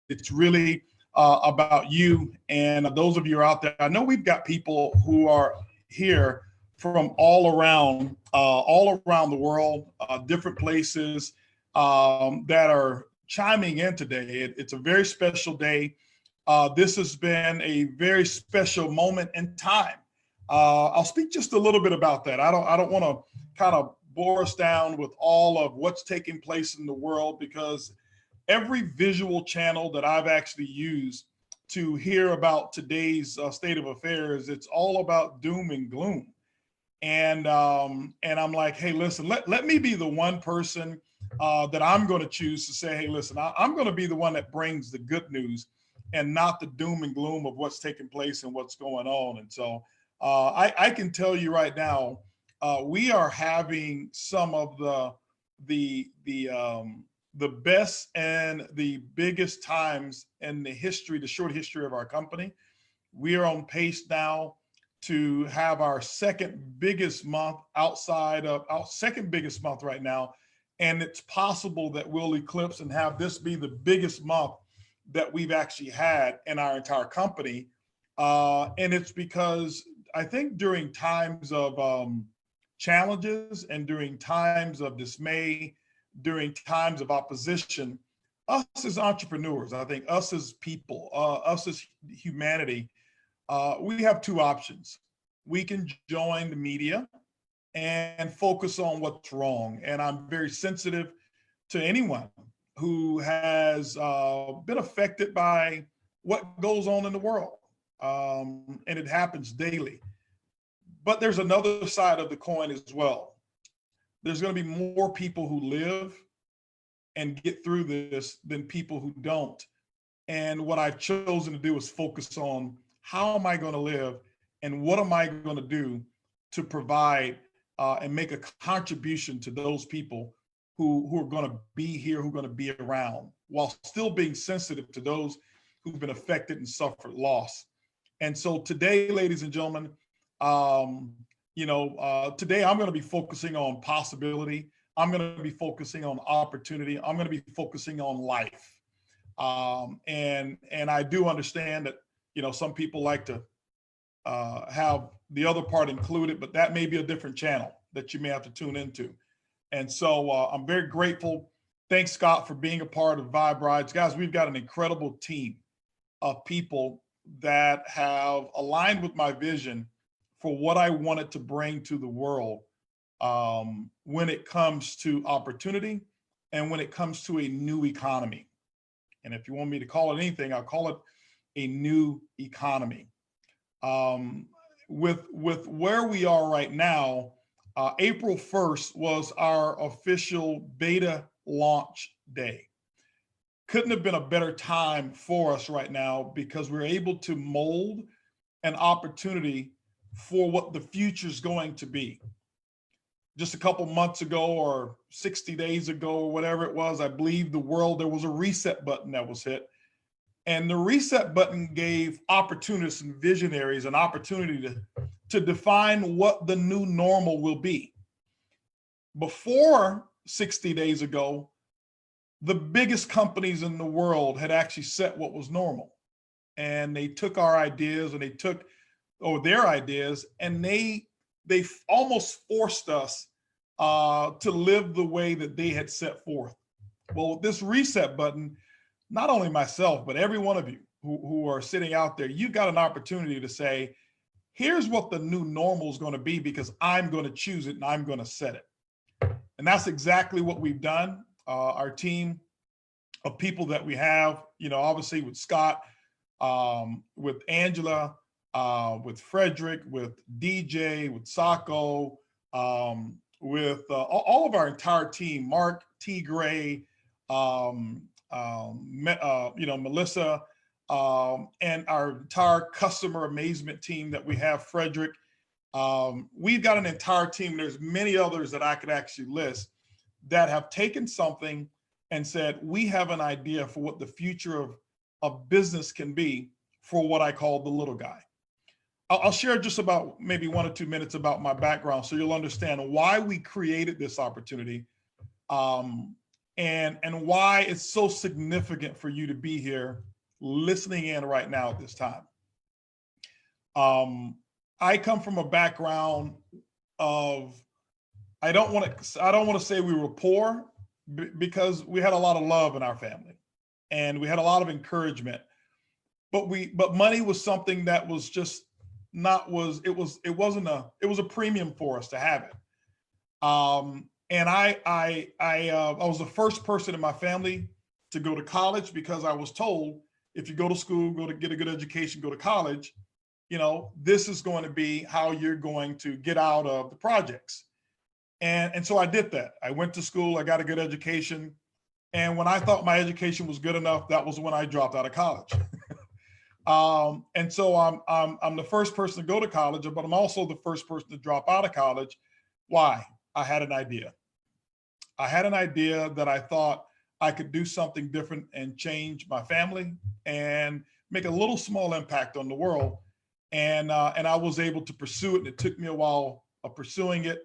It's really about you and those of you out there. I know we've got people who are here from all around the world, different places that are chiming in today. It's a very special day. This has been a very special moment in time. I'll speak just a little bit about that. I don't want to kind of bore us down with all of what's taking place in the world, because every visual channel that I've actually used to hear about today's state of affairs, it's all about doom and gloom. And I'm like, hey, listen, let me be the one person that I'm going to choose to say, hey, listen, I'm going to be the one that brings the good news and not the doom and gloom of what's taking place and what's going on. And so I can tell you right now, we are having some of the best and the biggest times in the short history of our company. We are on pace now to have our second biggest month outside of our second biggest month right now. And it's possible that we'll eclipse and have this be the biggest month that we've actually had in our entire company. And it's because I think during times of challenges and during times of dismay, during times of opposition, us as entrepreneurs, I think us as people, us as humanity, we have two options. We can join the media and focus on what's wrong. And I'm very sensitive to anyone who has been affected by what goes on in the world. And it happens daily. But there's another side of the coin as well. There's going to be more people who live and get through this than people who don't. And what I've chosen to do is focus on how am I going to live and what am I going to do to provide and make a contribution to those people who are going to be here, who are going to be around, while still being sensitive to those who've been affected and suffered loss. And so today, ladies and gentlemen, today I'm going to be focusing on possibility. I'm going to be focusing on opportunity. I'm going to be focusing on life. And I do understand that, some people like to have the other part included, but that may be a different channel that you may have to tune into. And so I'm very grateful. Thanks, Scott, for being a part of Vibe Rides. Guys, we've got an incredible team of people that have aligned with my vision for what I wanted to bring to the world when it comes to opportunity and when it comes to a new economy. And if you want me to call it anything, I'll call it a new economy. With where we are right now, April 1st was our official beta launch day. Couldn't have been a better time for us right now because we're able to mold an opportunity for what the future is going to be. Just a couple months ago or 60 days ago or whatever it was, I believe there was a reset button that was hit. And the reset button gave opportunists and visionaries an opportunity to define what the new normal will be. Before 60 days ago, the biggest companies in the world had actually set what was normal. And they took our ideas and they took their ideas and they almost forced us to live the way that they had set forth. Well, with this reset button, not only myself, but every one of you who are sitting out there, you've got an opportunity to say, here's what the new normal is going to be because I'm going to choose it and I'm going to set it. And that's exactly what we've done. Our team of people that we have, obviously with Scott, with Angela, with Frederick, with DJ, with Sacco, with all of our entire team, Mark T. Gray, Melissa, and our entire customer amazement team that we have, Frederick. We've got an entire team. There's many others that I could actually list that have taken something and said, we have an idea for what the future of business can be for what I call the little guy. I'll share just about maybe 1 or 2 minutes about my background so you'll understand why we created this opportunity. and why it's so significant for you to be here listening in right now at this time. I come from a background of, I don't want to say we were poor, because we had a lot of love in our family and we had a lot of encouragement, but money was something that was just not, it was a premium for us to have it. And I was the first person in my family to go to college, because I was told, if you go to school, go to get a good education, go to college, this is going to be how you're going to get out of the projects. And so I did that. I went to school, I got a good education. And when I thought my education was good enough, that was when I dropped out of college. And so I'm the first person to go to college, but I'm also the first person to drop out of college. Why? I had an idea. I had an idea that I thought I could do something different and change my family and make a little small impact on the world. And I was able to pursue it. And it took me a while of pursuing it.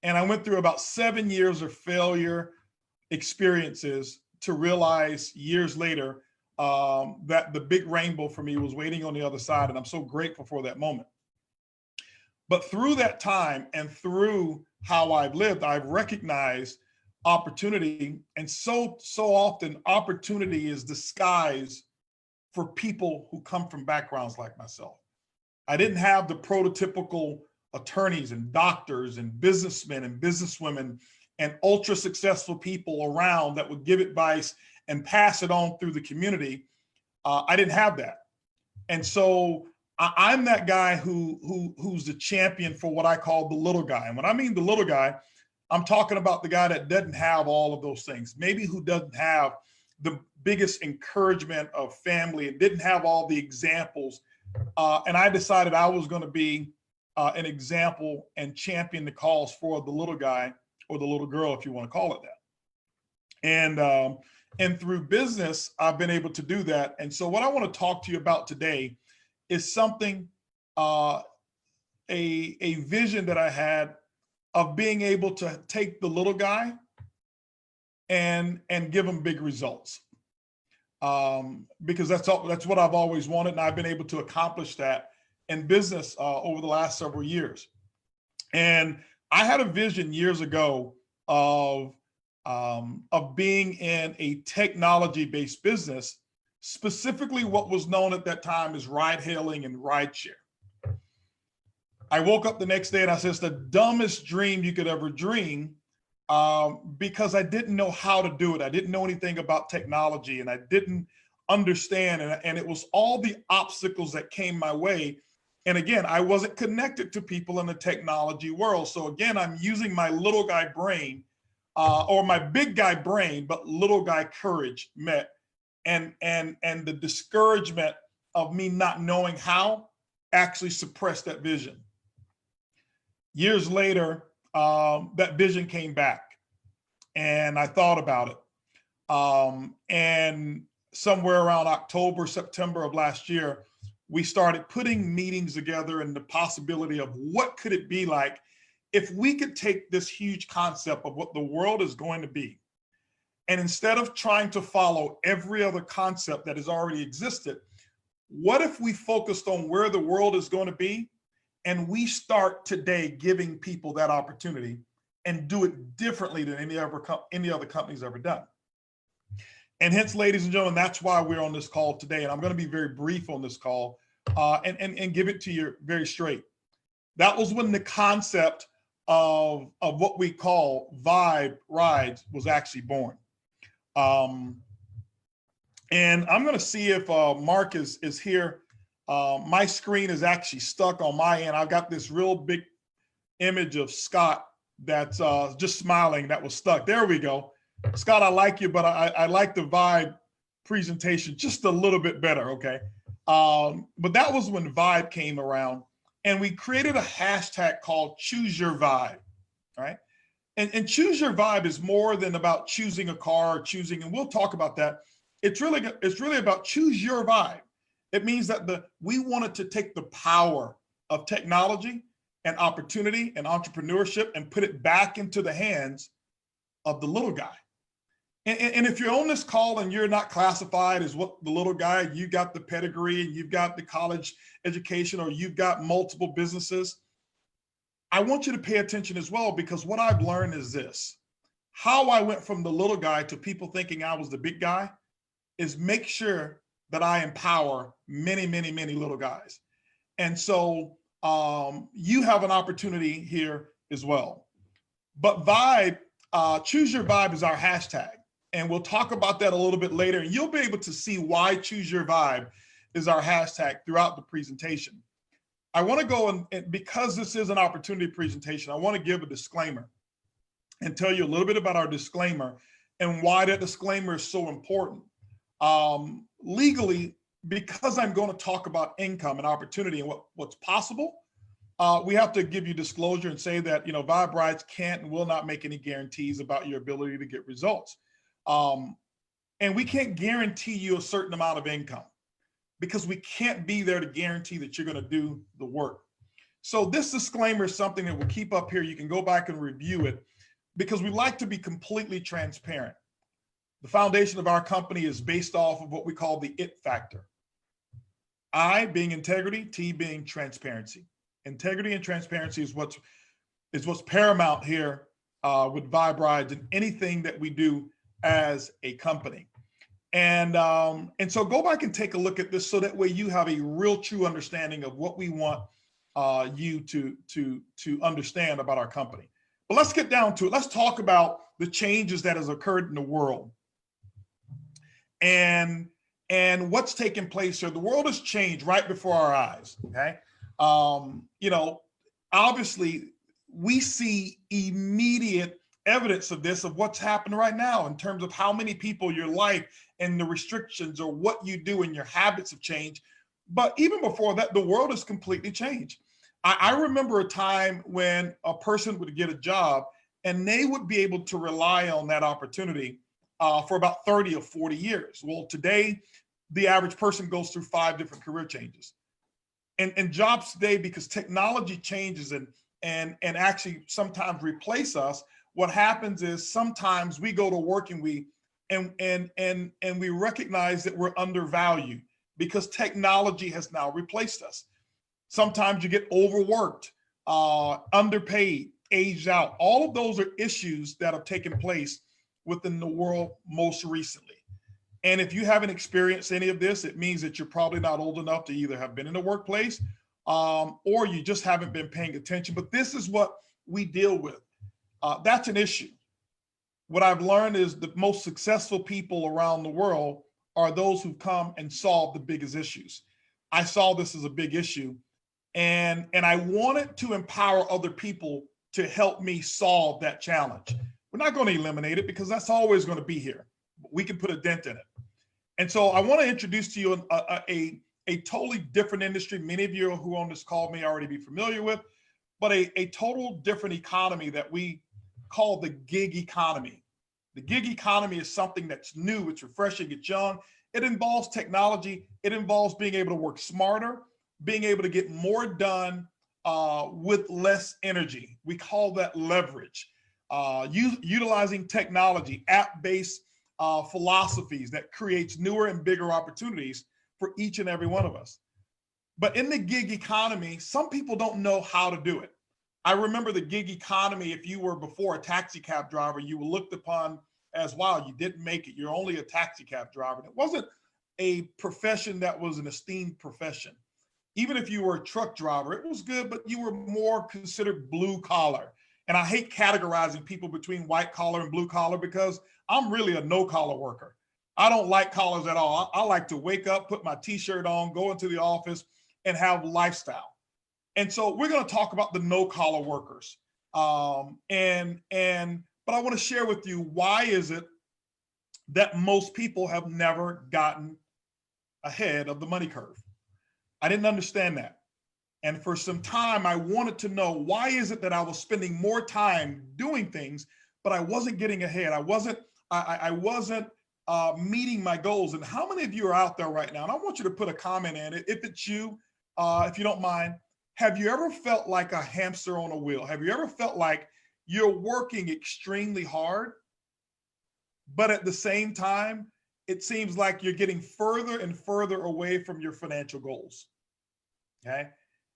And I went through about 7 years of failure experiences to realize years later that the big rainbow for me was waiting on the other side. And I'm so grateful for that moment. But through that time and through how I've lived, I've recognized opportunity. And so often opportunity is disguised for people who come from backgrounds like myself. I didn't have the prototypical attorneys and doctors and businessmen and businesswomen and ultra successful people around that would give advice and pass it on through the community. I didn't have that. And so I'm that guy who's the champion for what I call the little guy. And when I mean the little guy, I'm talking about the guy that doesn't have all of those things, maybe who doesn't have the biggest encouragement of family and didn't have all the examples. And I decided I was going to be an example and champion the cause for the little guy, or the little girl, if you want to call it that. And through business, I've been able to do that. And so what I want to talk to you about today is something, a vision that I had of being able to take the little guy and give him big results. Because that's what I've always wanted. And I've been able to accomplish that in business over the last several years. And I had a vision years ago of being in a technology-based business, specifically what was known at that time as ride hailing and ride share. I woke up the next day and I said, it's the dumbest dream you could ever dream, because I didn't know how to do it. I didn't know anything about technology and I didn't understand. And it was all the obstacles that came my way. And again, I wasn't connected to people in the technology world. So again, I'm using my little guy brain, or my big guy brain, but little guy courage met. And the discouragement of me not knowing how actually suppressed that vision. Years later, that vision came back and I thought about it. And somewhere around October, September of last year, we started putting meetings together and the possibility of what could it be like if we could take this huge concept of what the world is going to be, and instead of trying to follow every other concept that has already existed, what if we focused on where the world is going to be, and we start today giving people that opportunity and do it differently than any other company's ever done. And hence, ladies and gentlemen, that's why we're on this call today. And I'm going to be very brief on this call and give it to you very straight. That was when the concept of what we call Vibe Rides was actually born. And I'm going to see if Mark is here. My screen is actually stuck on my end. I've got this real big image of Scott that's just smiling that was stuck. There we go. Scott, I like you, but I like the Vibe presentation just a little bit better, okay? But that was when Vibe came around, and we created a hashtag called Choose Your Vibe, right? And Choose Your Vibe is more than about choosing a car or choosing, and we'll talk about that. It's really about choose your vibe. It means that we wanted to take the power of technology and opportunity and entrepreneurship and put it back into the hands of the little guy. And if you're on this call and you're not classified as what the little guy, you got the pedigree and you've got the college education, or you've got multiple businesses, I want you to pay attention as well, because what I've learned is this: how I went from the little guy to people thinking I was the big guy is make sure that I empower many, many, many little guys. And so you have an opportunity here as well. But Vibe, Choose Your Vibe is our hashtag. And we'll talk about that a little bit later. And you'll be able to see why Choose Your Vibe is our hashtag throughout the presentation. I want to go and because this is an opportunity presentation, I want to give a disclaimer and tell you a little bit about our disclaimer and why that disclaimer is so important. Legally, because I'm going to talk about income and opportunity and what's possible, we have to give you disclosure and say that, Vibe Rides can't and will not make any guarantees about your ability to get results. And we can't guarantee you a certain amount of income, because we can't be there to guarantee that you're going to do the work. So this disclaimer is something that we'll keep up here. You can go back and review it, because we like to be completely transparent. The foundation of our company is based off of what we call the IT factor. I being integrity, T being transparency. Integrity and transparency is what's paramount here with Vibe Rides and anything that we do as a company. And so go back and take a look at this, so that way you have a real true understanding of what we want you to understand about our company. But let's get down to it. Let's talk about the changes that has occurred in the world and what's taking place here. The world has changed right before our eyes. Okay. Obviously we see immediate evidence of this, of what's happening right now in terms of how many people, your life and the restrictions or what you do and your habits have changed. But even before that, the world has completely changed. I remember a time when a person would get a job and they would be able to rely on that opportunity for about 30 or 40 years. Well, today, the average person goes through 5 different career changes. And jobs today, because technology changes and actually sometimes replace us, what happens is sometimes we go to work and we recognize that we're undervalued because technology has now replaced us. Sometimes you get overworked, underpaid, aged out. All of those are issues that have taken place within the world most recently. And if you haven't experienced any of this, it means that you're probably not old enough to either have been in the workplace or you just haven't been paying attention. But this is what we deal with. That's an issue. What I've learned is the most successful people around the world are those who come and solve the biggest issues. I saw this as a big issue, and I wanted to empower other people to help me solve that challenge. We're not going to eliminate it because that's always going to be here. We can put a dent in it. And so I want to introduce to you a totally different industry. Many of you who are on this call may already be familiar with, but a total different economy that we call the gig economy. The gig economy is something that's new, it's refreshing, it's young. It involves technology. It involves being able to work smarter, being able to get more done with less energy. We call that leverage. Utilizing technology, app-based philosophies that creates newer and bigger opportunities for each and every one of us. But in the gig economy, some people don't know how to do it. I remember the gig economy, if you were before a taxi cab driver, you were looked upon as, wow, you didn't make it. You're only a taxi cab driver. And it wasn't a profession that was an esteemed profession. Even if you were a truck driver, it was good, but you were more considered blue collar. And I hate categorizing people between white collar and blue collar because I'm really a no collar worker. I don't like collars at all. I like to wake up, put my t-shirt on, go into the office and have lifestyle. And so we're going to talk about the no collar workers. But I want to share with you, why is it that most people have never gotten ahead of the money curve? I didn't understand that. And for some time, I wanted to know, why is it that I was spending more time doing things, but I wasn't getting ahead? I wasn't meeting my goals. And how many of you are out there right now? And I want you to put a comment in it. If it's you, if you don't mind, have you ever felt like a hamster on a wheel? Have you ever felt like you're working extremely hard, but at the same time, it seems like you're getting further and further away from your financial goals. Okay.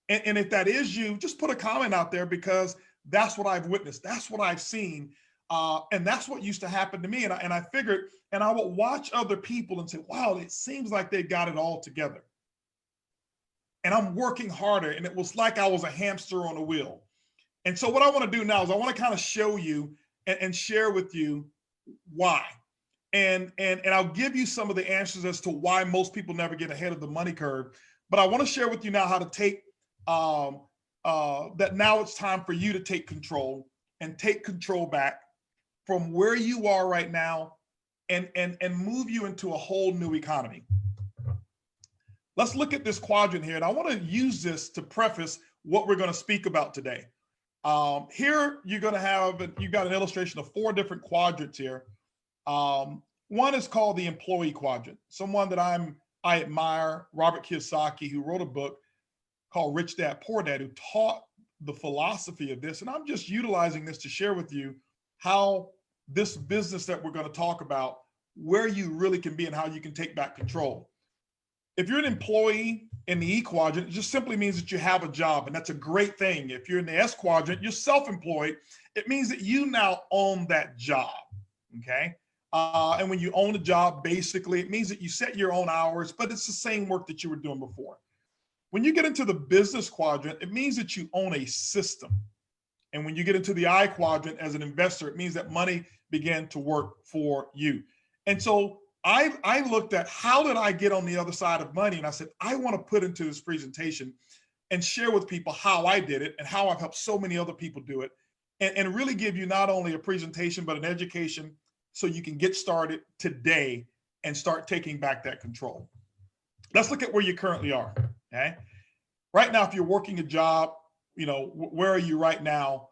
And if that is you, just put a comment out there, because that's what I've witnessed. That's what I've seen. And that's what used to happen to me. And I figured, and I would watch other people and say, wow, it seems like they got it all together. And I'm working harder. And it was like I was a hamster on a wheel. And so what I want to do now is I want to kind of show you and share with you why. And I'll give you some of the answers as to why most people never get ahead of the money curve. But I want to share with you now how to take that now it's time for you to take control and take control back from where you are right now and move you into a whole new economy. Let's look at this quadrant here. And I want to use this to preface what we're going to speak about today. Here you're going to have, you've got an illustration of 4 different quadrants here. One is called the employee quadrant. Someone that I admire, Robert Kiyosaki, who wrote a book called Rich Dad, Poor Dad, who taught the philosophy of this. And I'm just utilizing this to share with you how this business that we're going to talk about, where you really can be and how you can take back control. If you're an employee in the E quadrant, it just simply means that you have a job, and that's a great thing. If you're in the S quadrant, you're self-employed. It means that you now own that job, okay? And when you own a job, basically, it means that you set your own hours, but it's the same work that you were doing before. When you get into the business quadrant, it means that you own a system. And when you get into the I quadrant as an investor, it means that money began to work for you. And so I looked at how did I get on the other side of money? And I said, I want to put into this presentation and share with people how I did it and how I've helped so many other people do it, and really give you not only a presentation, but an education so you can get started today and start taking back that control. Let's look at where you currently are, okay? Right now, if you're working a job, you know, where are you right now?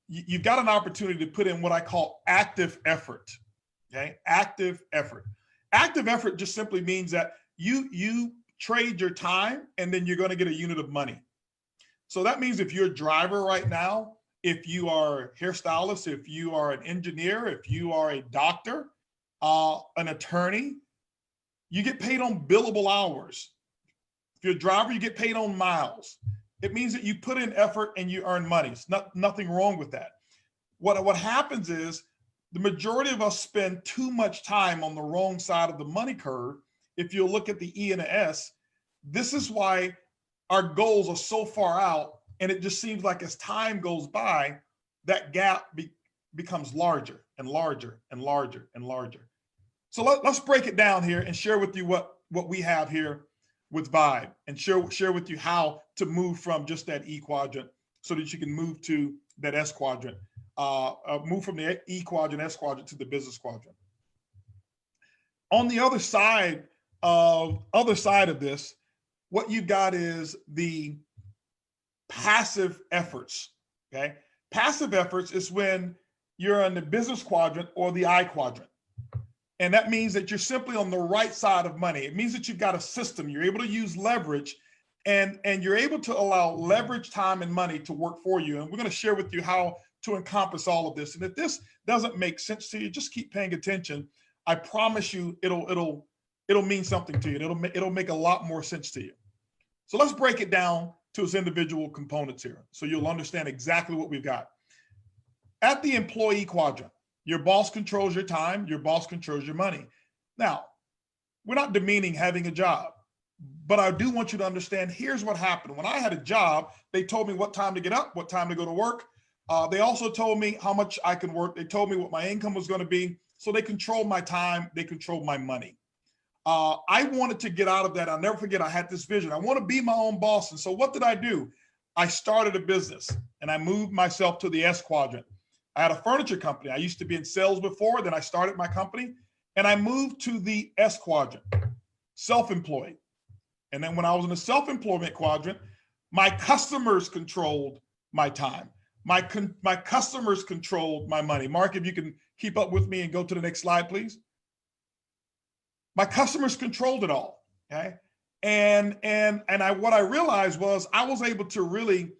You've got an opportunity to put in what I call active effort, okay? Active effort. Active effort just simply means that you trade your time and then you're going to get a unit of money. So that means if you're a driver right now, if you are a hairstylist, if you are an engineer, if you are a doctor, an attorney, you get paid on billable hours. If you're a driver, you get paid on miles. It means that you put in effort and you earn money. It's nothing wrong with that. What happens is the majority of us spend too much time on the wrong side of the money curve. If you look at the E and the S, this is why our goals are so far out. And it just seems like as time goes by, that gap becomes larger and larger and larger and larger. So let's break it down here and share with you what we have here with Vibe, and share with you how to move from just that E quadrant so that you can move to that S quadrant, move from the E quadrant, S quadrant to the business quadrant. On the other side of this, what you've got is the passive efforts, okay? Passive efforts is when you're in the business quadrant or the I quadrant. And that means that you're simply on the right side of money. It means that you've got a system. You're able to use leverage, and you're able to allow leverage, time, and money to work for you. And we're going to share with you how to encompass all of this. And if this doesn't make sense to you, just keep paying attention. I promise you it'll mean something to you. It'll make a lot more sense to you. So let's break it down to its individual components here so you'll understand exactly what we've got. At the employee quadrant, your boss controls your time, your boss controls your money. Now, we're not demeaning having a job, but I do want you to understand, here's what happened. When I had a job, they told me what time to get up, what time to go to work. They also told me how much I can work. They told me what my income was going to be. So they controlled my time, they controlled my money. I wanted to get out of that. I'll never forget, I had this vision. I want to be my own boss. And so what did I do? I started a business and I moved myself to the S quadrant. I had a furniture company. I used to be in sales before, then I started my company and I moved to the S quadrant, self-employed. And then when I was in the self-employment quadrant, my customers controlled my time. My customers controlled my money. Mark, if you can keep up with me and go to the next slide, please. My customers controlled it all, okay? And what I realized was I was able to really,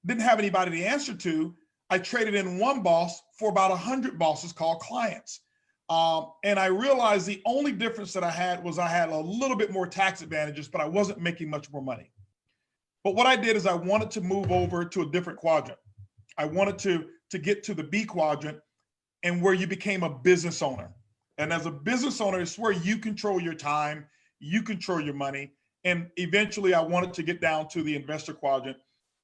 didn't have anybody to answer to. I traded in one boss for about 100 bosses called clients. And I realized the only difference that I had was I had a little bit more tax advantages, but I wasn't making much more money. But what I did is I wanted to move over to a different quadrant. I wanted to get to the B quadrant, and where you became a business owner. And as a business owner, it's where you control your time, you control your money. And eventually I wanted to get down to the investor quadrant,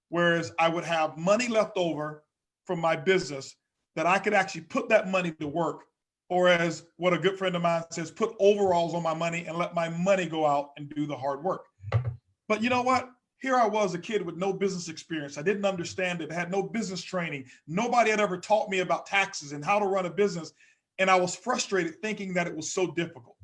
whereas I would have money left over from my business that I could actually put that money to work, or as what a good friend of mine says, put overalls on my money and let my money go out and do the hard work. But you know what? Here I was, a kid with no business experience. I didn't understand it. I had no business training. Nobody had ever taught me about taxes and how to run a business. And I was frustrated thinking that it was so difficult.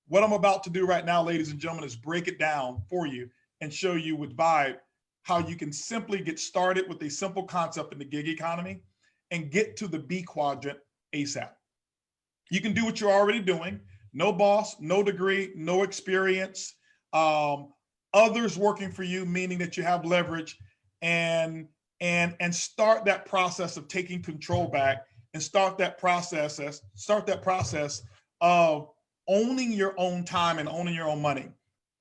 What I'm about to do right now, ladies and gentlemen, is break it down for you and show you with Vibe how you can simply get started with a simple concept in the gig economy and get to the B quadrant ASAP. You can do what you're already doing. No boss, no degree, no experience. Others working for you, meaning that you have leverage, and start that process of taking control back, and start that process of owning your own time and owning your own money.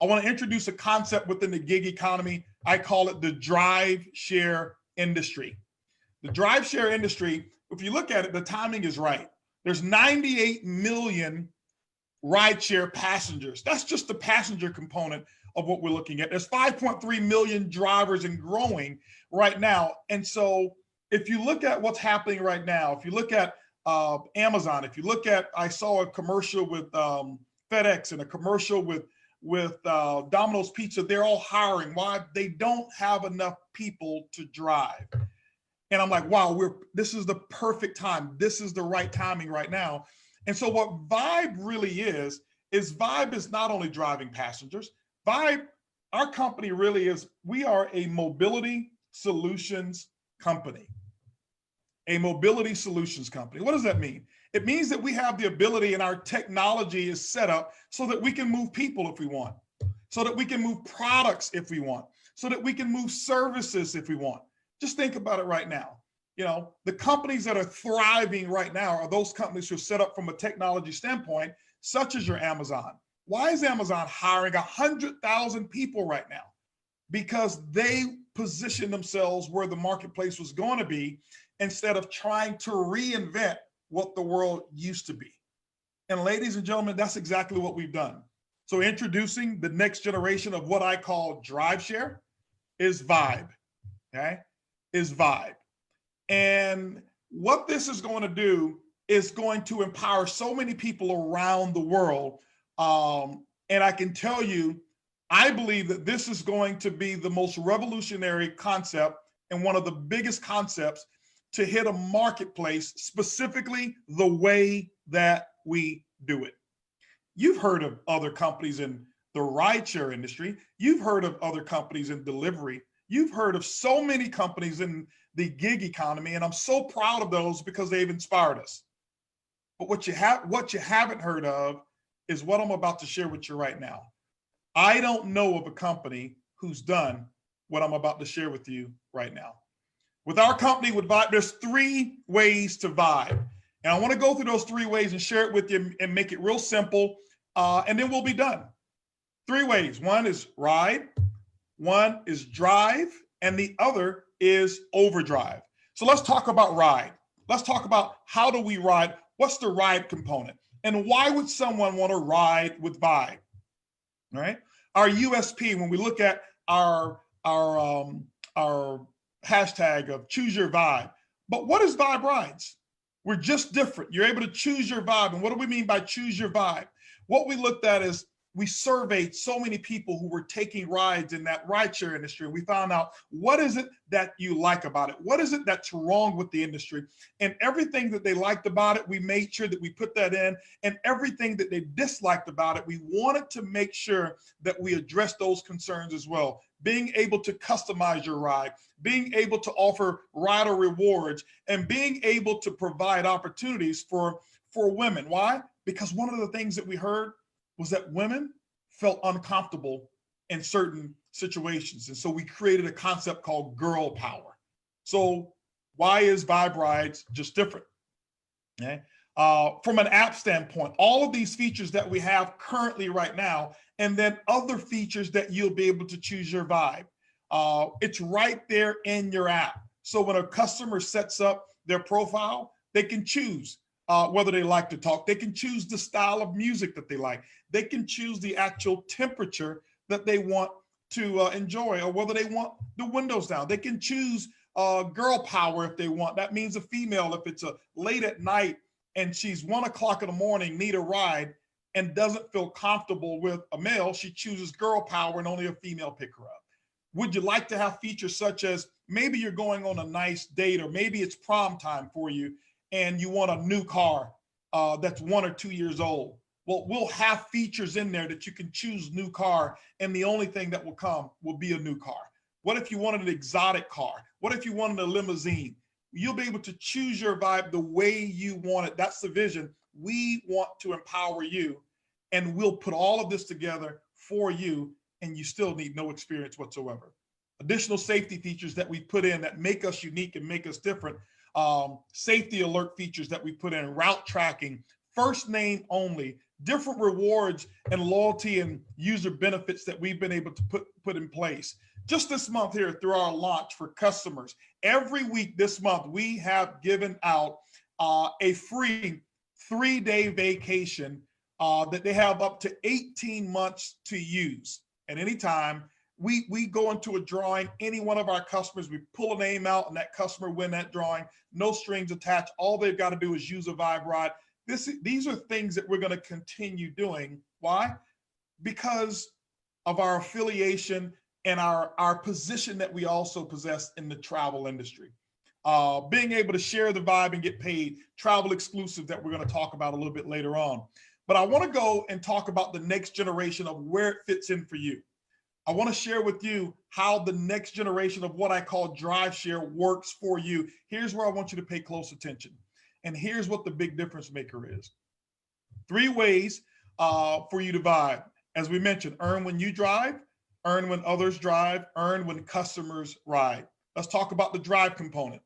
I want to introduce a concept within the gig economy. I call it the drive share industry. The drive share industry, if you look at it, the timing is right. There's 98 million rideshare passengers. That's just the passenger component of what we're looking at. There's 5.3 million drivers and growing right now. And so if you look at what's happening right now, if you look at Amazon, if you look at, I saw a commercial with FedEx and a commercial with Domino's Pizza, they're all hiring. Why? They don't have enough people to drive. And I'm like, wow, this is the perfect time. This is the right timing right now. And so what Vibe really is Vibe is not only driving passengers. Vibe, our company really is, we are a mobility solutions company. A mobility solutions company. What does that mean? It means that we have the ability, and our technology is set up so that we can move people if we want, so that we can move products if we want, so that we can move services if we want. Just think about it right now. You know, the companies that are thriving right now are those companies who are set up from a technology standpoint, such as your Amazon. Why is Amazon hiring 100,000 people right now? Because they position themselves where the marketplace was going to be, instead of trying to reinvent what the world used to be. And ladies and gentlemen, that's exactly what we've done. So introducing the next generation of what I call drive share is Vibe, okay? Is Vibe. And what this is going to do is going to empower so many people around the world. And I can tell you, I believe that this is going to be the most revolutionary concept and one of the biggest concepts to hit a marketplace, specifically the way that we do it. You've heard of other companies in the rideshare industry. You've heard of other companies in delivery. You've heard of so many companies in the gig economy, and I'm so proud of those because they've inspired us. But what you haven't heard of is what I'm about to share with you right now. I don't know of a company who's done what I'm about to share with you right now. With our company, with Vibe, there's 3 ways to Vibe. And I want to go through those 3 ways and share it with you and make it real simple, and then we'll be done. 3 ways. One is ride, one is drive, and the other is overdrive. So let's talk about ride. Let's talk about how do we ride? What's the ride component? And why would someone want to ride with Vibe? All right. Our USP, when we look at our hashtag of choose your vibe. But what is Vibe Rides? We're just different. You're able to choose your vibe. And what do we mean by choose your vibe? What we looked at is we surveyed so many people who were taking rides in that rideshare industry. We found out, what is it that you like about it? What is it that's wrong with the industry? And everything that they liked about it, we made sure that we put that in. And everything that they disliked about it, we wanted to make sure that we address those concerns as well. Being able to customize your ride, being able to offer rider rewards, and being able to provide opportunities for women. Why? Because one of the things that we heard was that women felt uncomfortable in certain situations. And so we created a concept called girl power. So Why is Vibe Rides just different? Okay. From an app standpoint, all of these features that we have currently right now, and then other features that you'll be able to choose your vibe. It's right there in your app. So when a customer sets up their profile, they can choose whether they like to talk. They can choose the style of music that they like. They can choose the actual temperature that they want to enjoy, or whether they want the windows down. They can choose girl power if they want. That means a female, if it's a late at night and she's 1 o'clock in the morning, need a ride and doesn't feel comfortable with a male, she chooses girl power and only a female pick her up. Would you like to have features such as maybe you're going on a nice date, or maybe it's prom time for you and you want a new car that's 1 or 2 years old? Well, we'll have features in there that you can choose new car, and the only thing that will come will be a new car. What if you wanted an exotic car? What if you wanted a limousine? You'll be able to choose your vibe the way you want it. That's the vision. We want to empower you, and we'll put all of this together for you, and you still need no experience whatsoever. Additional safety features that we put in that make us unique and make us different. Safety alert features that we put in, route tracking, first name only, different rewards and loyalty and user benefits that we've been able to put in place. Just this month here through our launch for customers, every week this month, we have given out a free 3-day vacation that they have up to 18 months to use. At any time, we go into a drawing, any one of our customers, we pull a name out and that customer win that drawing, no strings attached. All they've got to do is use a Vibe Ride. These are things that we're going to continue doing. Why? Because of our affiliation and our position that we also possess in the travel industry. Being able to share the vibe and get paid, travel exclusive that we're going to talk about a little bit later on. But I want to go and talk about the next generation of where it fits in for you. I want to share with you how the next generation of what I call drive share works for you. Here's where I want you to pay close attention. And here's what the big difference maker is. 3 ways for you to vibe. As we mentioned, earn when you drive, earn when others drive, earn when customers ride. Let's talk about the drive component.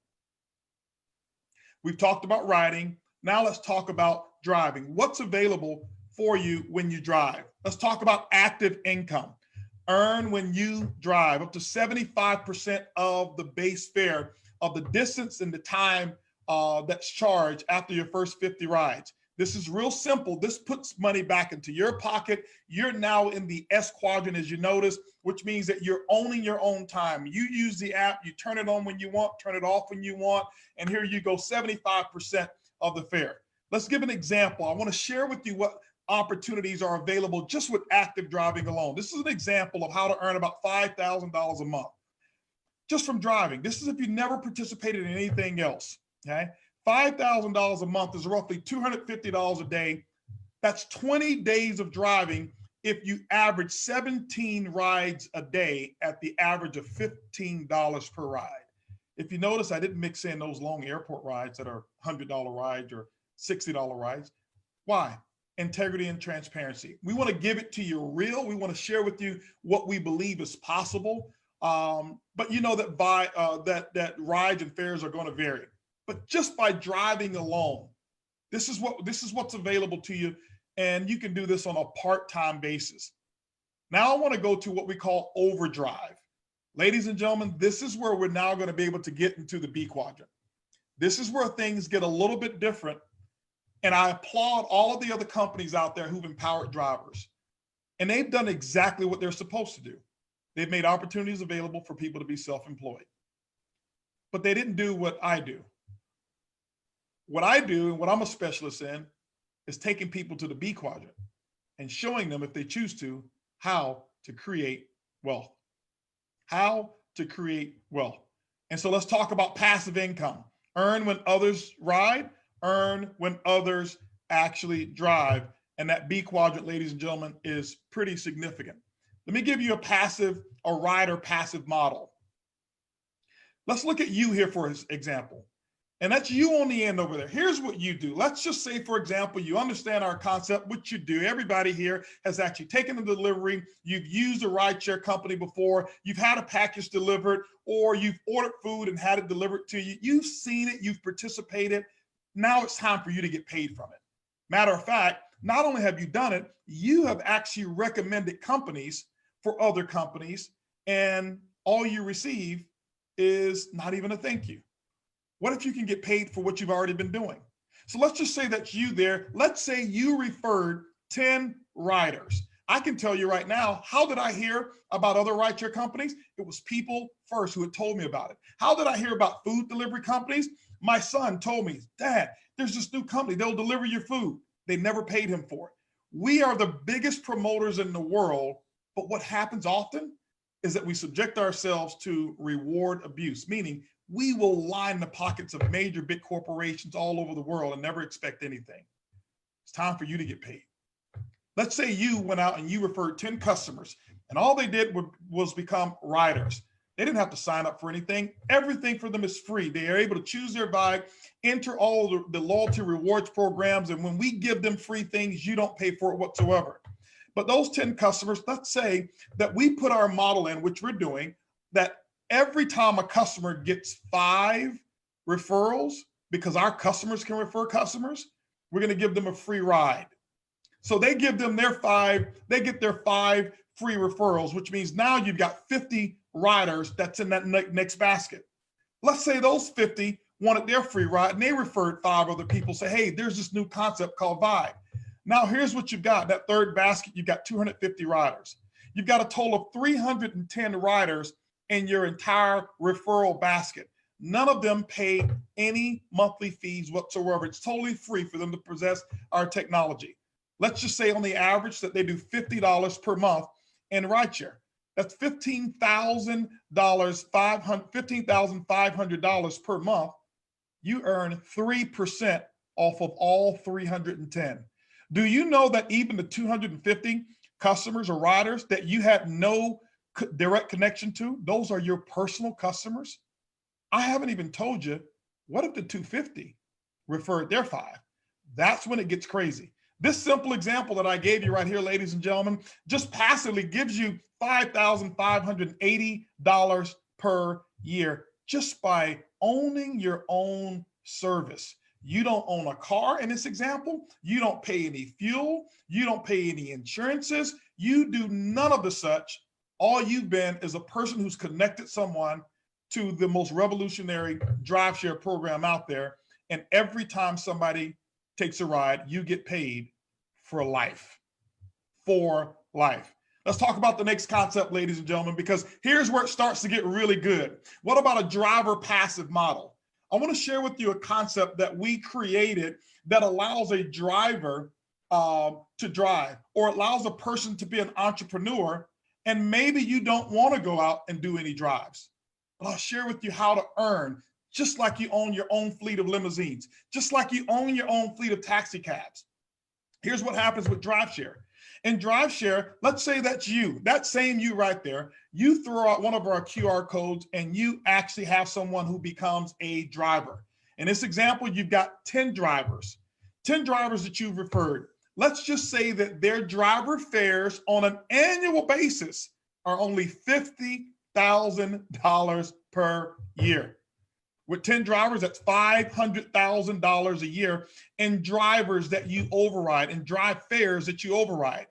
We've talked about riding. Now let's talk about driving. What's available for you when you drive? Let's talk about active income. Earn when you drive, up to 75% of the base fare of the distance and the time that's charged after your first 50 rides. This is real simple. This puts money back into your pocket. You're now in the S quadrant, as you notice, which means that you're owning your own time. You use the app, you turn it on when you want, turn it off when you want, and here you go, 75% of the fare. Let's give an example. I want to share with you what opportunities are available just with active driving alone. This is an example of how to earn about $5,000 a month just from driving. This is if you never participated in anything else, okay? $5,000 a month is roughly $250 a day. That's 20 days of driving if you average 17 rides a day at the average of $15 per ride. If you notice, I didn't mix in those long airport rides that are $100 rides or $60 rides. Why? Integrity and transparency. We want to give it to you real. We want to share with you what we believe is possible. But you know that that rides and fares are going to vary. But just by driving alone, this is what's available to you, and you can do this on a part-time basis. Now I want to go to what we call overdrive. Ladies and gentlemen, this is where we're now going to be able to get into the B quadrant. This is where things get a little bit different. And I applaud all of the other companies out there who've empowered drivers. And they've done exactly what they're supposed to do. They've made opportunities available for people to be self-employed. But they didn't do what I do. What I do and what I'm a specialist in is taking people to the B quadrant and showing them, if they choose to, how to create wealth. How to create wealth. And so let's talk about passive income. Earn when others ride, earn when others actually drive. And that B quadrant, ladies and gentlemen, is pretty significant. Let me give you a rider passive model. Let's look at you here for example. And that's you on the end over there. Here's what you do. Let's just say, for example, you understand our concept, what you do. Everybody here has actually taken a delivery. You've used a rideshare company before. You've had a package delivered, or you've ordered food and had it delivered to you. You've seen it. You've participated. Now it's time for you to get paid from it. Matter of fact, not only have you done it, you have actually recommended companies for other companies, and all you receive is not even a thank you. What if you can get paid for what you've already been doing? So let's just say that's you there. Let's say you referred 10 riders. I can tell you right now, how did I hear about other rideshare companies? It was people first who had told me about it. How did I hear about food delivery companies? My son told me, Dad, there's this new company, they'll deliver your food. They never paid him for it. We are the biggest promoters in the world, but what happens often is that we subject ourselves to reward abuse, meaning we will line the pockets of major big corporations all over the world and never expect anything. It's time for you to get paid. Let's say you went out and you referred 10 customers and all they did was become riders. They didn't have to sign up for anything. Everything for them is free. They are able to choose their vibe, enter all the loyalty rewards programs. And when we give them free things, you don't pay for it whatsoever. But those 10 customers, let's say that we put our model in, which we're doing, that every time a customer gets 5 referrals, because our customers can refer customers, we're going to give them a free ride. So they give them their 5, they get their 5 free referrals, which means now you've got 50 riders that's in that next basket. Let's say those 50 wanted their free ride and they referred 5 other people, say, hey, there's this new concept called Vibe. Now here's what you've got. That third basket, you've got 250 riders. You've got a total of 310 riders in your entire referral basket. None of them pay any monthly fees whatsoever. It's totally free for them to possess our technology. Let's just say on the average that they do $50 per month in rideshare. That's $15,500 per month. You earn 3% off of all 310. Do you know that even the 250 customers or riders that you had no direct connection to, those are your personal customers? I haven't even told you, what if the 250 referred their 5? That's when it gets crazy. This simple example that I gave you right here, ladies and gentlemen, just passively gives you $5,580 per year just by owning your own service. You don't own a car in this example. You don't pay any fuel. You don't pay any insurances. You do none of the such. All you've been is a person who's connected someone to the most revolutionary drive share program out there. And every time somebody takes a ride, you get paid for life. For life. Let's talk about the next concept, ladies and gentlemen, because here's where it starts to get really good. What about a driver passive model? I want to share with you a concept that we created that allows a driver to drive, or allows a person to be an entrepreneur, and maybe you don't want to go out and do any drives. But I'll share with you how to earn, just like you own your own fleet of limousines, just like you own your own fleet of taxi cabs. Here's what happens with DriveShare. In DriveShare, let's say that's you, that same you right there. You throw out one of our QR codes and you actually have someone who becomes a driver. In this example, you've got 10 drivers that you've referred. Let's just say that their driver fares on an annual basis are only $50,000 per year. With 10 drivers, that's $500,000 a year in drivers that you override and drive fares that you override.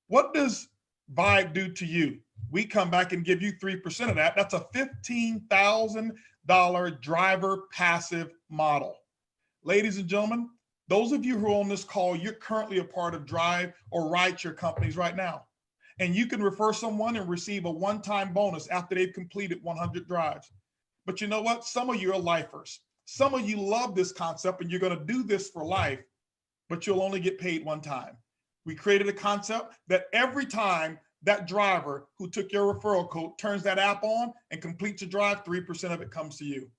What does Vibe do to you? We come back and give you 3% of that. That's a $15,000 driver passive model. Ladies and gentlemen, those of you who are on this call, you're currently a part of drive or rideshare companies right now. And you can refer someone and receive a one-time bonus after they've completed 100 drives. But you know what? Some of you are lifers. Some of you love this concept and you're going to do this for life, but you'll only get paid one time. We created a concept that every time that driver who took your referral code turns that app on and completes a drive, 3% of it comes to you.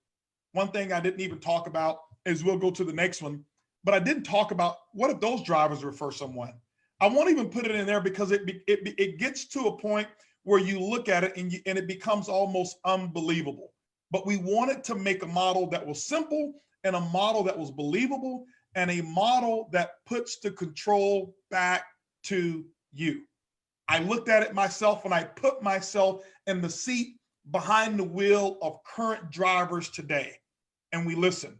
One thing I didn't even talk about is, we'll go to the next one, but I didn't talk about what if those drivers refer someone. I won't even put it in there because it gets to a point where you look at it and it becomes almost unbelievable. But we wanted to make a model that was simple and a model that was believable, and a model that puts the control back to you. I looked at it myself when I put myself in the seat behind the wheel of current drivers today, and we listen.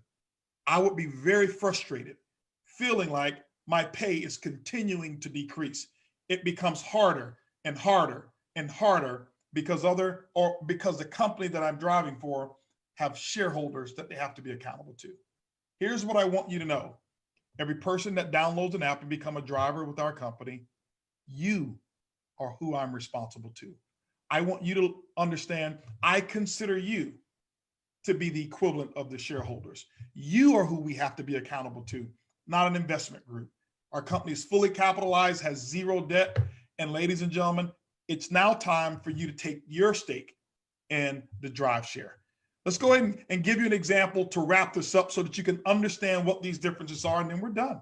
I would be very frustrated, feeling like my pay is continuing to decrease. It becomes harder and harder and harder because the company that I'm driving for have shareholders that they have to be accountable to. Here's what I want you to know. Every person that downloads an app and become a driver with our company, you are who I'm responsible to. I want you to understand, I consider you to be the equivalent of the shareholders. You are who we have to be accountable to, not an investment group. Our company is fully capitalized, has zero debt, and ladies and gentlemen, it's now time for you to take your stake in the drive share. Let's go ahead and give you an example to wrap this up so that you can understand what these differences are, and then we're done.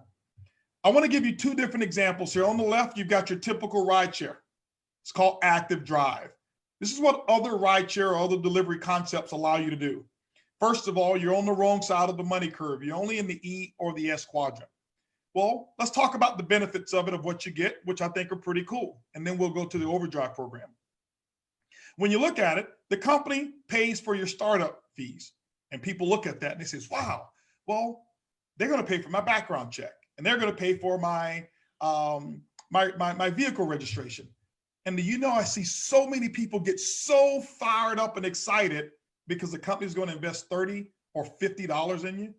I want to give you two different examples here. On the left, you've got your typical ride share. It's called Active Drive. This is what other rideshare or other delivery concepts allow you to do. First of all, you're on the wrong side of the money curve. You're only in the E or the S quadrant. Well, let's talk about the benefits of it, of what you get, which I think are pretty cool. And then we'll go to the overdrive program. When you look at it, the company pays for your startup fees. And people look at that and they say, wow, well, they're going to pay for my background check, and they're going to pay for my vehicle registration. And do you know, I see so many people get so fired up and excited because the company is going to invest $30 or $50 in you,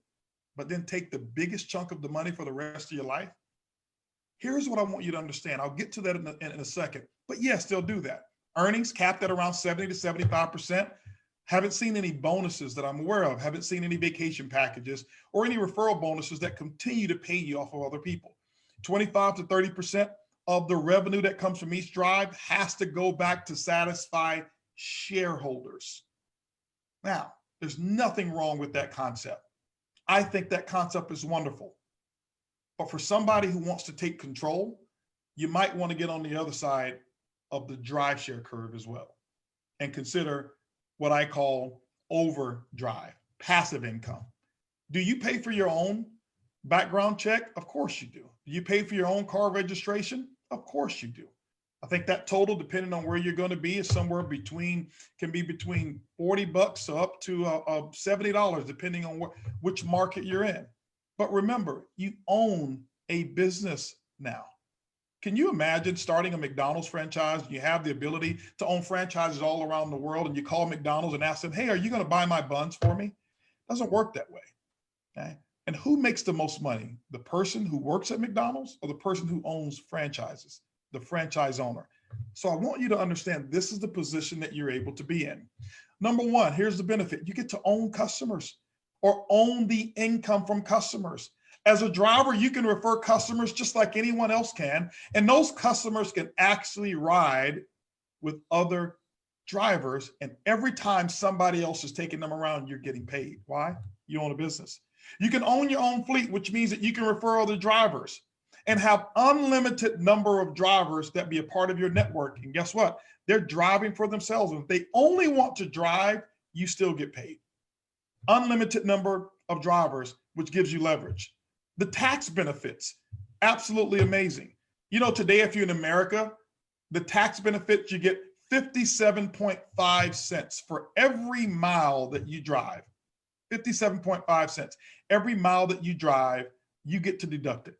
but then take the biggest chunk of the money for the rest of your life. Here's what I want you to understand. I'll get to that in a second, but yes, they'll do that. Earnings capped at around 70 to 75%. Haven't seen any bonuses that I'm aware of. Haven't seen any vacation packages or any referral bonuses that continue to pay you off of other people. 25 to 30% of the revenue that comes from each drive has to go back to satisfy shareholders. Now, there's nothing wrong with that concept. I think that concept is wonderful. But for somebody who wants to take control, you might want to get on the other side of the drive share curve as well and consider what I call overdrive, passive income. Do you pay for your own background check? Of course you do. Do you pay for your own car registration? Of course you do. I think that total, depending on where you're going to be, is somewhere can be between $40 up to $70, depending on which market you're in. But remember, you own a business now. Can you imagine starting a McDonald's franchise? You have the ability to own franchises all around the world, and you call McDonald's and ask them, hey, are you going to buy my buns for me? It doesn't work that way. Okay? And who makes the most money? The person who works at McDonald's or the person who owns franchises, the franchise owner? So I want you to understand this is the position that you're able to be in. Number one, here's the benefit. You get to own customers or own the income from customers. As a driver, you can refer customers just like anyone else can, and those customers can actually ride with other drivers, and every time somebody else is taking them around, you're getting paid. Why? You own a business. You can own your own fleet, which means that you can refer other drivers and have unlimited number of drivers that be a part of your network. And guess what? They're driving for themselves. If they only want to drive, you still get paid. Unlimited number of drivers, which gives you leverage. The tax benefits, absolutely amazing. You know, today, if you're in America, the tax benefits, you get 57.5 cents for every mile that you drive. 57.5 cents. Every mile that you drive, you get to deduct it.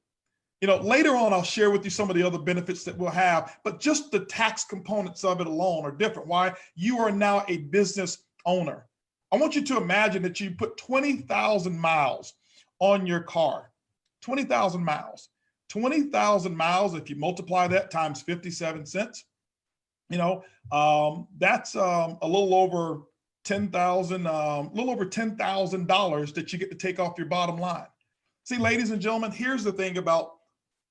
You know, later on, I'll share with you some of the other benefits that we'll have, but just the tax components of it alone are different. Why? You are now a business owner. I want you to imagine that you put 20,000 miles on your car. 20,000 miles. 20,000 miles, if you multiply that times 57 cents, you know, that's a little over $10,000 that you get to take off your bottom line. See, ladies and gentlemen, here's the thing about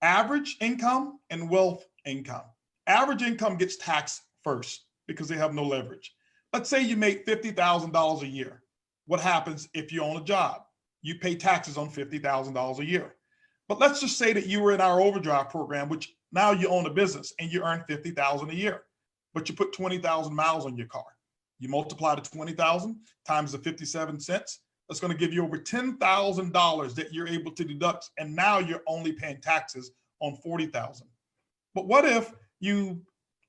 average income and wealth income. Average income gets taxed first because they have no leverage. Let's say you make $50,000 a year. What happens if you own a job? You pay taxes on $50,000 a year. But let's just say that you were in our overdrive program, which now you own a business and you earn $50,000 a year, but you put 20,000 miles on your car. You multiply the 20,000 times the 57 cents, that's going to give you over $10,000 that you're able to deduct. And now you're only paying taxes on $40,000. But what if you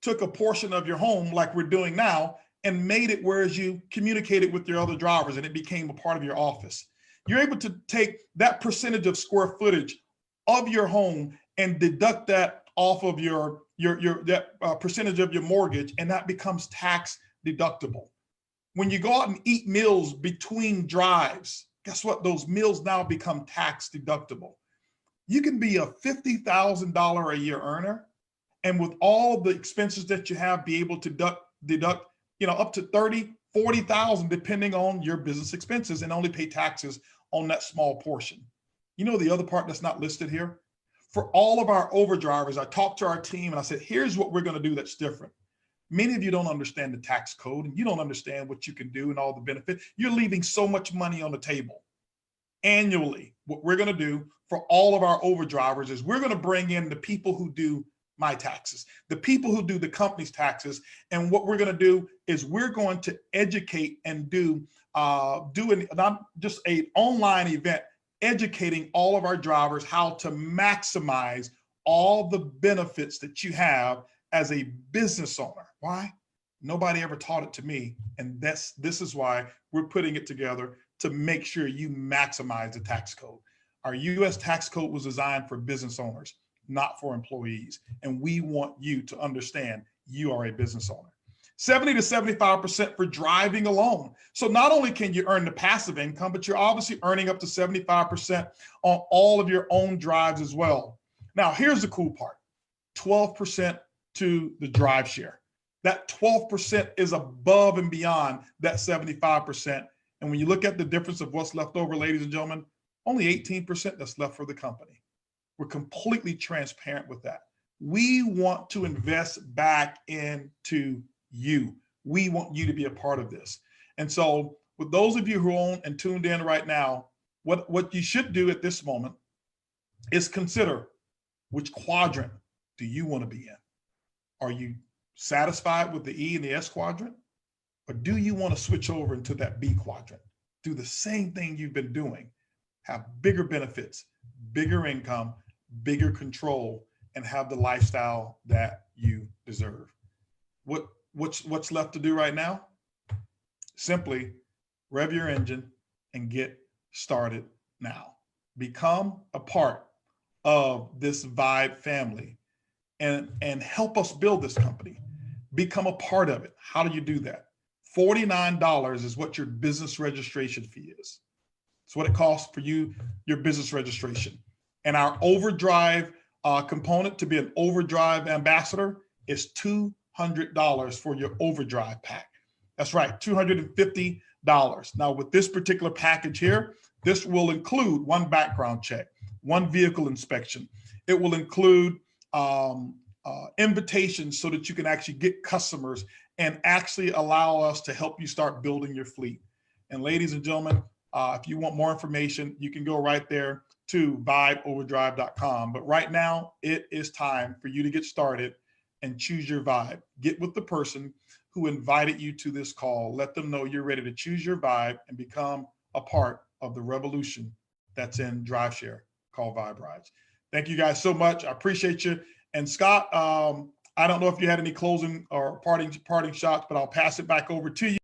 took a portion of your home like we're doing now and made it whereas you communicated with your other drivers and it became a part of your office? You're able to take that percentage of square footage of your home and deduct that off of your percentage of your mortgage, and that becomes tax deductible. When you go out and eat meals between drives, guess what? Those meals now become tax deductible. You can be a $50,000 a year earner, and with all the expenses that you have, be able to deduct, up to 30, 40,000, depending on your business expenses, and only pay taxes on that small portion. You know, the other part that's not listed here, for all of our overdrivers, I talked to our team and I said, here's what we're going to do that's different. Many of you don't understand the tax code and you don't understand what you can do and all the benefits. You're leaving so much money on the table. Annually, what we're going to do for all of our overdrivers is we're going to bring in the people who do my taxes, the people who do the company's taxes. And what we're going to do is we're going to educate and do not just an online event, educating all of our drivers how to maximize all the benefits that you have as a business owner. Why? Nobody ever taught it to me. And this is why we're putting it together to make sure you maximize the tax code. Our US tax code was designed for business owners, not for employees. And we want you to understand you are a business owner. 70 to 75% for driving alone. So not only can you earn the passive income, but you're obviously earning up to 75% on all of your own drives as well. Now, here's the cool part, 12% to the drive share. That 12% is above and beyond that 75%. And when you look at the difference of what's left over, ladies and gentlemen, only 18% that's left for the company. We're completely transparent with that. We want to invest back into you. We want you to be a part of this. And so with those of you who are on and tuned in right now, what you should do at this moment is consider, which quadrant do you want to be in? Are you satisfied with the E and the S quadrant? Or do you want to switch over into that B quadrant? Do the same thing you've been doing, have bigger benefits, bigger income, bigger control, and have the lifestyle that you deserve. What's left to do right now? Simply rev your engine and get started now. Become a part of this Vibe family and help us build this company. Become a part of it. How do you do that? $49 is what your business registration fee is. It's what it costs for you, your business registration. And our overdrive component to be an overdrive ambassador is $200 for your overdrive pack. That's right, $250. Now with this particular package here, this will include one background check, one vehicle inspection. It will include invitations so that you can actually get customers and actually allow us to help you start building your fleet. And ladies and gentlemen, if you want more information, you can go right there to vibeoverdrive.com. But right now, it is time for you to get started and choose your vibe. Get with the person who invited you to this call. Let them know you're ready to choose your vibe and become a part of the revolution that's in DriveShare called Vibe Rides. Thank you guys so much. I appreciate you. And Scott, I don't know if you had any closing or parting shots, but I'll pass it back over to you.